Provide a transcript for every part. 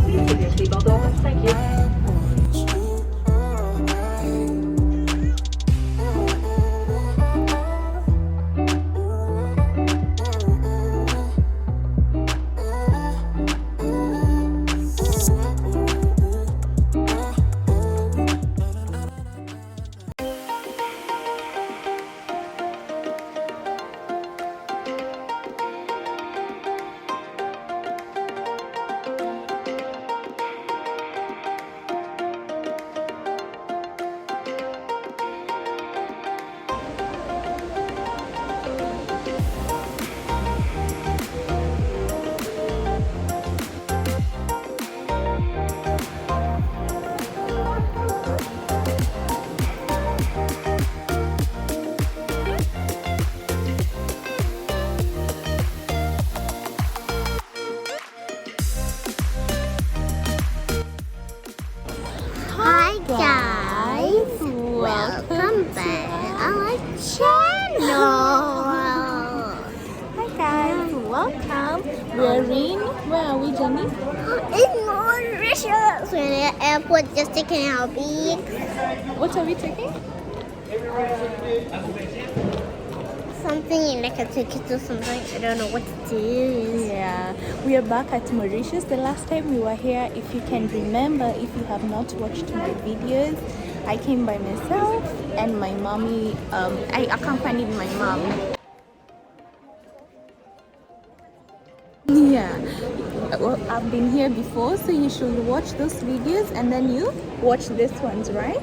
please put your seatbelt on. Thank you. Hi guys, welcome back on my channel. Hi guys, welcome. We're in. Where are we, Jenny? In Mauritius, we're in the airport just taking our big. What are we taking? Something like a ticket to something. I don't know what it is. Yeah, we are back at Mauritius. The last time we were here, if you can remember, if you have not watched my videos, I came by myself and my mommy. I accompanied my mom. Yeah, well, I've been here before, so you should watch those videos and then you watch this ones, right?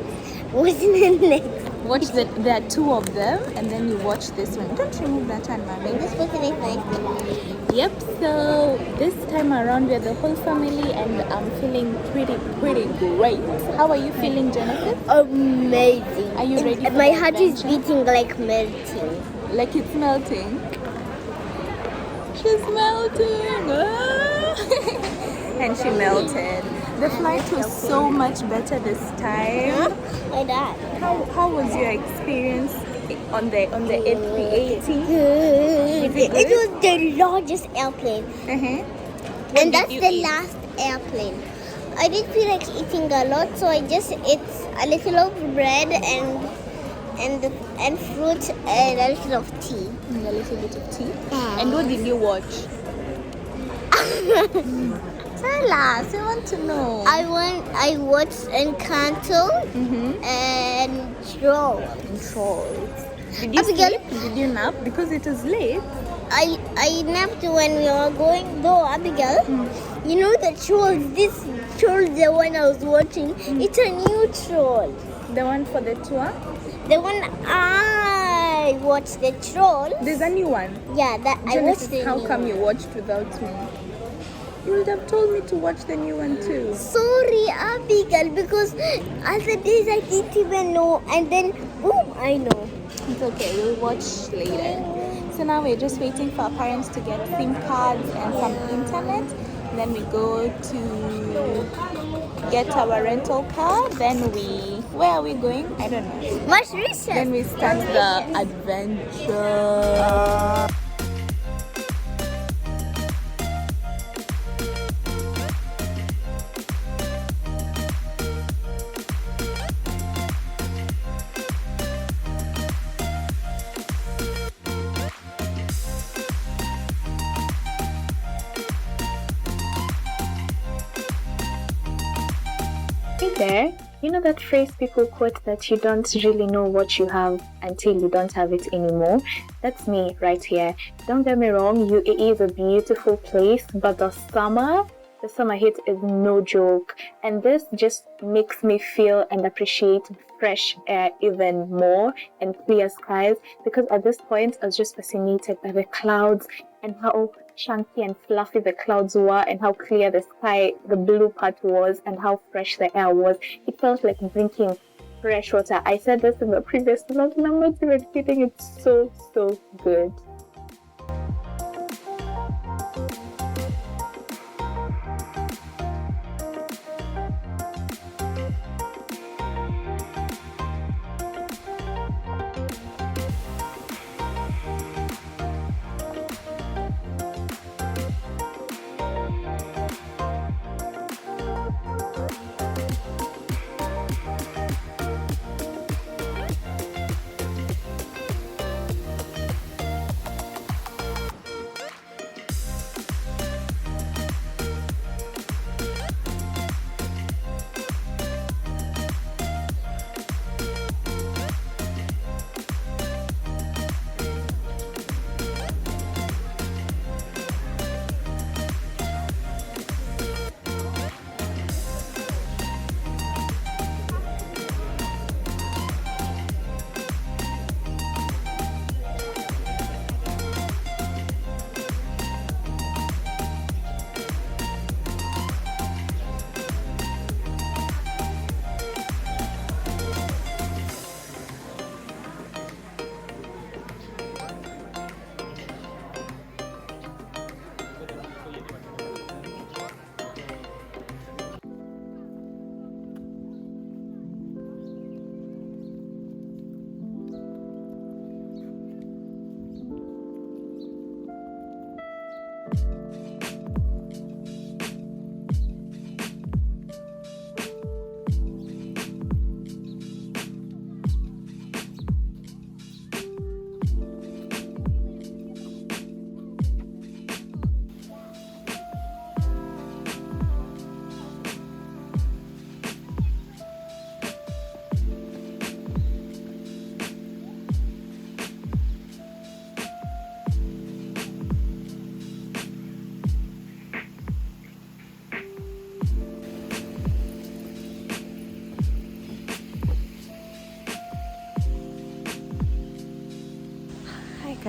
What's the next? Watch there are two of them and then you watch this one. Don't remove that one, mommy. This person is next. Yep, so this time around we're the whole family and I'm feeling pretty great. How are you feeling, Genesis? Amazing. Are you ready for My the heart is adventure? beating like melting. Like it's melting. She's melting. Ah. And she melted. The flight was so much better this time. Like that. How was your experience on the A380? It was the largest airplane. And that's the last airplane. I didn't feel like eating a lot, so I just ate a little of bread and fruit and a little of tea. And a little bit of tea. And what did you watch? Tell us, we want to know. I watched Encanto and Troll. Trolls. Did you Abigail? sleep? Did you nap? Because it was late. I napped when we were going though, Abigail. You know the Trolls, this Troll, the one I was watching, it's a new Troll. The one for the tour? The one I watched, the Troll. There's a new one. Yeah, that I Genesis, watched the how new come one. you watched without me? You would have told me to watch the new one too. Sorry, Abigail, because other days I didn't even know, and then boom, I know. It's okay, we'll watch later. So now we're just waiting for our parents to get SIM cards and some internet. Then we go to get our rental car. Then where are we going? I don't know. Mauritius. Then we start the adventure. Hey there, you know that phrase people quote that you don't really know what you have until you don't have it anymore? That's me right here. Don't get me wrong, UAE is a beautiful place, but the summer heat is no joke. And this just makes me feel and appreciate fresh air even more and clear skies, because at this point I was just fascinated by the clouds and how chunky and fluffy the clouds were and how clear the sky, the blue part was, and how fresh the air was. It felt like drinking fresh water. I said this in the previous vlog and I'm not even kidding. It's so good.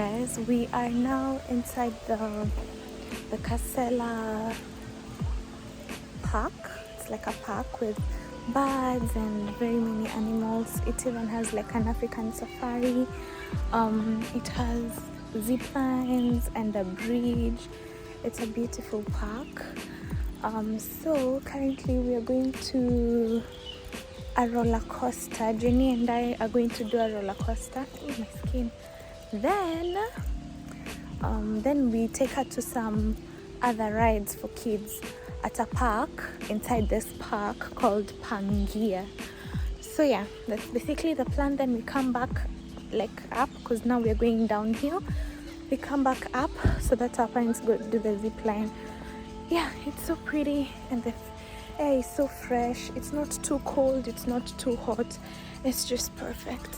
guys, we are now inside the Casela park. It's like a park with birds and very many animals. It even has like an African safari. It has zip lines and a bridge. It's a beautiful park. So currently we are going to a roller coaster. Jenny and I are going to do a roller coaster. Oh, my skin. Then we take her to some other rides for kids at a park inside this park called Pangaea. So yeah, that's basically the plan. Then we come back like up, because now we're going downhill. We come back up so that our parents go do the zip line. Yeah, it's so pretty and the air is so fresh. It's not too cold, it's not too hot. It's just perfect.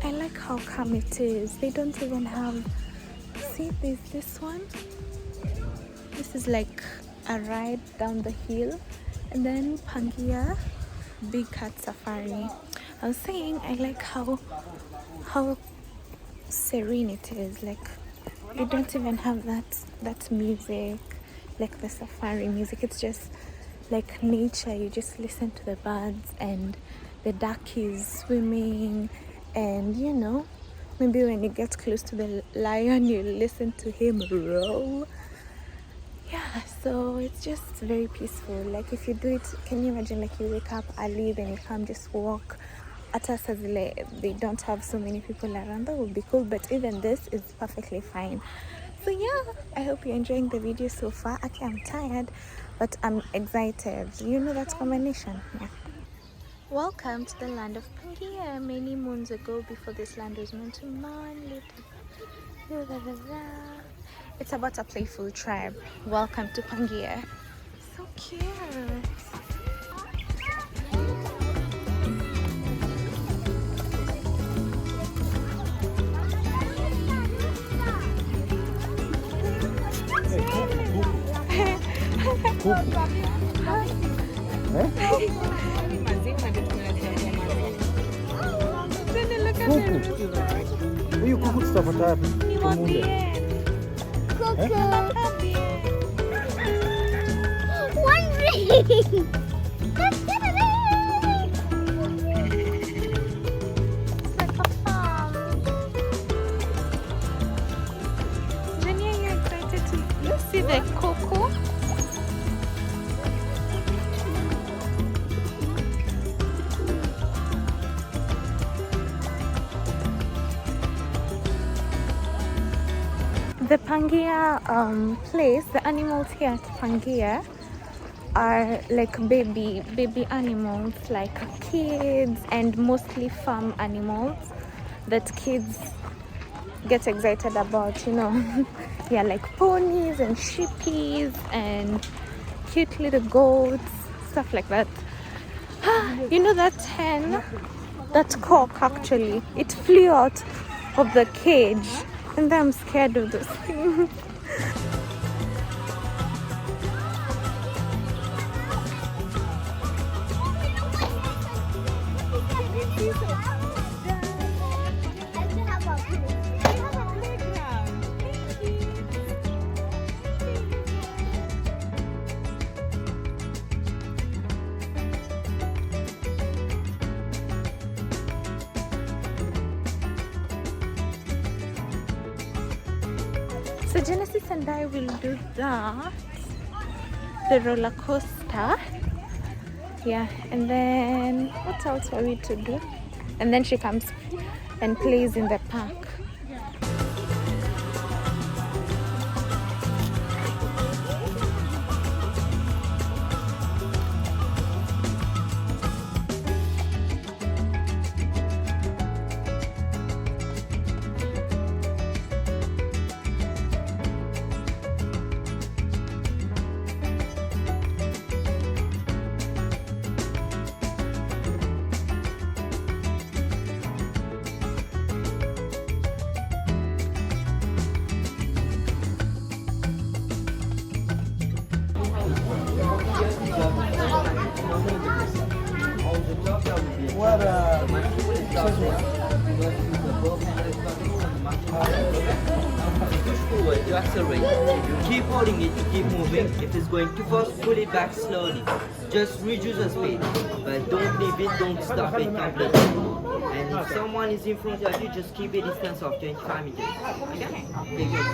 I like how calm it is. They don't even have, see, there's this one. This is like a ride down the hill, and then Pangaea big cat safari. I was saying I like how serene it is. Like you don't even have that music like the safari music. It's just like nature. You just listen to the birds and the duckies swimming, and you know, maybe when you get close to the lion you listen to him roar. Yeah, so it's just very peaceful. Like if you do it, can you imagine, like you wake up early, then you come just walk at us as they don't have so many people around. That would be cool, but even this is perfectly fine. So yeah, I hope you're enjoying the video so far. Okay, I'm tired, but I'm excited. You know that combination. Yeah. Welcome to the land of Pangaea. Many moons ago, before this land was known to man, it's about a playful tribe. Welcome to Pangaea. So cute. Huyu kuku tutapata wapi? Tumuulize. One ring. Let's get it. Like a farm. Jenny, are you excited to see the cocoa? The Pangaea place, the animals here at Pangaea are like baby animals, like kids, and mostly farm animals that kids get excited about, you know. Yeah, like ponies and sheepies and cute little goats, stuff like that. You know that hen, that cock actually, it flew out of the cage. And I'm scared of those things. So Genesis and I will do that, the roller coaster. Yeah, and then what else are we to do? And then she comes and plays in the park. Push forward to accelerate. Keep holding it to keep moving. If it's going too fast, pull it back slowly. Just reduce the speed, but don't leave it, don't stop it completely. And if someone is in front of you, just keep a distance of 25 meters. Okay? Okay, good.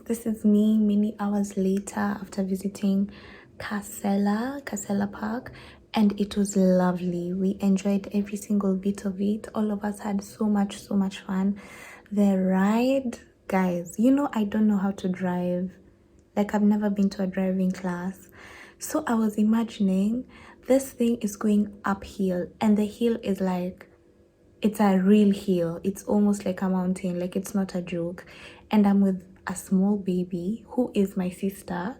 This is me many hours later after visiting Casela Park, and it was lovely. We enjoyed every single bit of it. All of us had so much fun. The ride, guys, you know, I don't know how to drive. Like, I've never been to a driving class. So I was imagining this thing is going uphill, and the hill is like, it's a real hill. It's almost like a mountain, like it's not a joke. And I'm with a small baby who is my sister,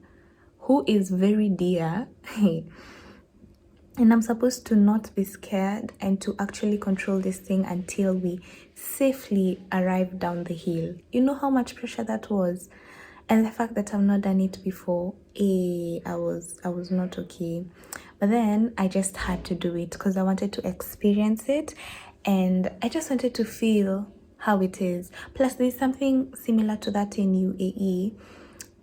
who is very dear. And I'm supposed to not be scared and to actually control this thing until we safely arrive down the hill. You know how much pressure that was? And the fact that I've not done it before, I was not okay. But then I just had to do it because I wanted to experience it, and I just wanted to feel how it is. Plus, there's something similar to that in UAE,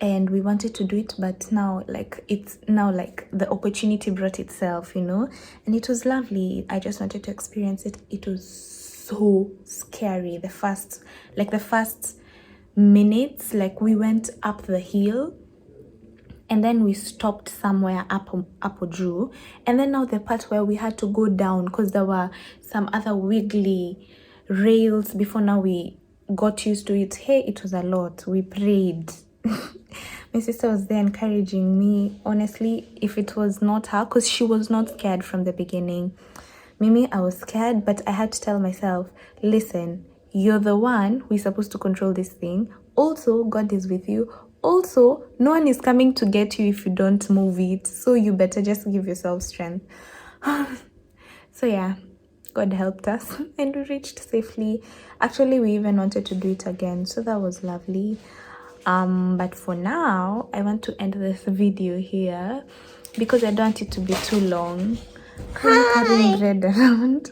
and we wanted to do it, but now it's the opportunity brought itself, you know, and it was lovely. I just wanted to experience it. It was so scary. The first minutes, like, we went up the hill and then we stopped somewhere up Drew, and then now the part where we had to go down because there were some other wiggly rails before. Now we got used to it. Hey, it was a lot. We prayed. My sister was there encouraging me. Honestly, if it was not her, because she was not scared from the beginning. Mimi, I was scared, but I had to tell myself, listen, you're the one who is supposed to control this thing. Also, God is with you. Also, no one is coming to get you if you don't move it. So you better just give yourself strength. So yeah, God helped us and we reached safely. Actually, we even wanted to do it again. So that was lovely. But for now, I want to end this video here because I don't want it to be too long. Carrying bread around.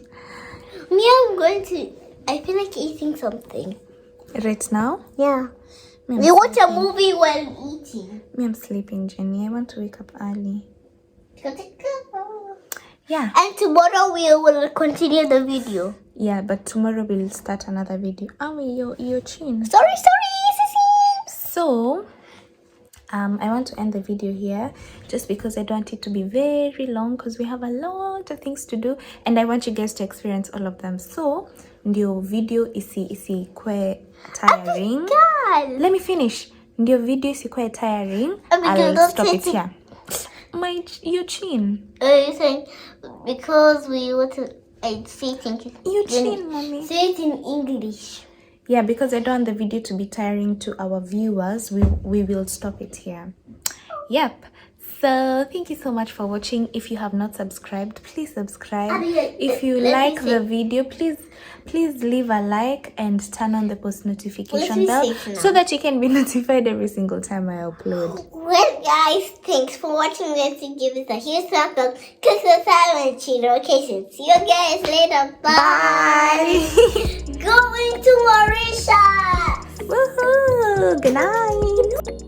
I feel like eating something. Right now? Yeah. We watch a movie while eating. Me, I'm sleeping, Jenny. I want to wake up early. Yeah. And tomorrow we will continue the video. Yeah, but tomorrow we'll start another video. Your chin. Sorry. So, I want to end the video here just because I don't want it to be very long because we have a lot of things to do and I want you guys to experience all of them. So, ndio video isikwe tiring. Oh, let me finish. Ndio video isikwe tiring. I'll stop it here. Your chin. You're saying because we want to say it in your chin, mommy. Say it in English. Yeah, because I don't want the video to be tiring to our viewers, we will stop it here. Yep. So thank you so much for watching. If you have not subscribed, please subscribe. Let If you me like see. the video, please leave a like and turn on the post notification me bell see now. so that you can be notified every single time I upload. Well, guys, thanks for watching this. Give us a huge thumbs up, click the silent notification. See you guys later. Bye. Going to Mauritius. Woohoo! Good night.